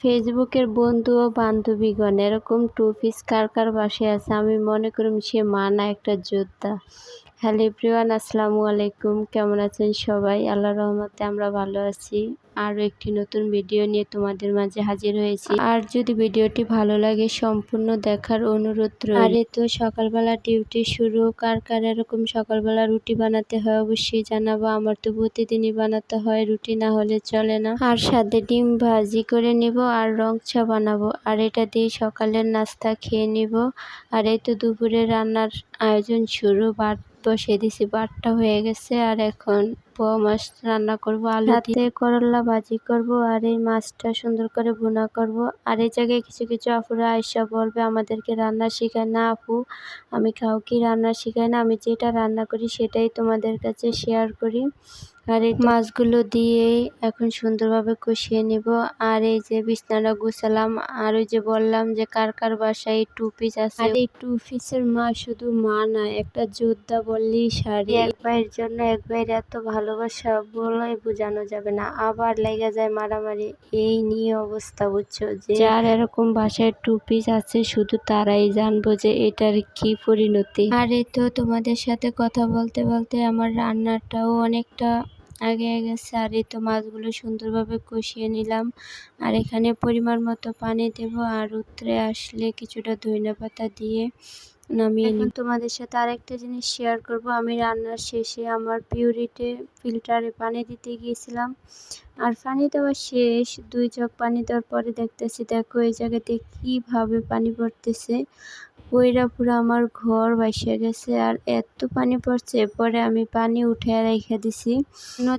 ফেসবুকের বন্ধু ও বান্ধবীগণ এরকম টু পিস কার কার বাসায় আছে? আমি মনে করি সে মা না একটা যোদ্ধা। হ্যালো এভরিওয়ান, আসসালামু আলাইকুম। কেমন আছেন সবাই? আল্লাহর রহমতে আমরা ভালো আছি। আরও একটি নতুন ভিডিও নিয়ে তোমাদের মাঝে হাজির হয়েছি। আর যদি ভিডিওটি ভালো লাগে সম্পূর্ণ দেখার অনুরোধ রইল। আর তো সকালবেলা ডিউটি শুরু। কার কার এরকম সকালবেলা রুটি বানাতে হয় অবশ্যই জানাবো। আমার তো প্রতিদিনই বানাতে হয়, রুটি না হলে চলে না। আর সাথে ডিম ভাজি করে নিব আর রং চা বানাবো। আর এটা দিয়ে সকালের নাস্তা খেয়ে নিব। আর এই তো দুপুরে রান্নার আয়োজন শুরু। ভাত বসিয়ে দিছি, ভাতটা হয়ে গেছে। আর এখন পোয়া মাছ রান্না করব, আলু দিয়ে করলা ভাজি করব। আর এই মাছটা সুন্দর করে ভুনা করব। আর এই জায়গায় কিছু কিছু আপুরা আয়সা বলবে আমাদেরকে রান্না শেখায় না। আপু, আমি কাউকে রান্না শেখাই না, আমি যেটা রান্না করি সেটাই তোমাদের কাছে শেয়ার করি। আর এই মাছগুলো দিয়ে এখন সুন্দরভাবে কষিয়ে নেব। আর এই যে বিছনাটা গুছালাম। আর ওই যে বললাম যে কার কার বাসায় টু পিস আছে। আর এই টু পিসের মা শুধু মা না, একটা যোদ্ধা বললেই সারি। এক ভাইয়ের জন্য এক ভাইয়ের এত ভালোবাসা বলে বোঝানো যাবে না। আবার লেগে যায় মারামারি, এই নিয়ে অবস্থা বুঝছো। যে যার এরকম বাসায় টু পিস আছে শুধু তারাই জানবো যে এটার কি পরিণতি। আর এই তো তোমাদের সাথে কথা বলতে বলতে আমার রান্নাটাও অনেকটা আগে গেছে। আর এই তো মাছগুলো সুন্দরভাবে কষিয়ে নিলাম। আর এখানে পরিমাণ মতো পানি দেব। আর উতরে আসলে কিছুটা ধনিয়াপাতা দিয়ে নামিয়ে নিব। তোমাদের সাথে আরেকটা জিনিস শেয়ার করব। আমি রান্নার শেষে আমার পিউরিটে ফিল্টারে পানি দিতে গিয়েছিলাম। আর পানি দেওয়া শেষ, 2 জগ পানি দেওয়ার পরে দেখতেছি, দেখো এই জায়গাতে কিভাবে পানি পড়তেছে। পইরা পুরো আমার ঘর ভাইসা গেছে। আর এত পানি পড়ছে, পরে আমি পানি উঠায় রেখে দিছি।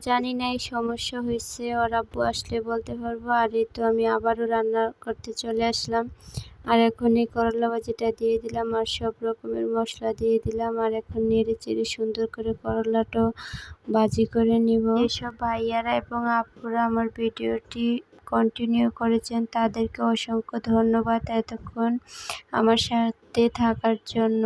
জানি না এই সমস্যা হয়েছে, ওর আব্বু আসলে বলতে পারবো। আর এই তো আমি আবারও রান্না করতে চলে আসলাম। আর এখন এই করলা ভাজিটা দিয়ে দিলাম আর সব রকমের মশলা দিয়ে দিলাম। আর এখন নেড়ে চেড়ে সুন্দর করে করলাটাও ভাজি করে নিব। এসব ভাইয়ারা এবং আপুরা আমার ভিডিওটি কন্টিনিউ করেছেন, তাদেরকে অসংখ্য ধন্যবাদ এতক্ষণ আমার সাথে থাকার জন্য।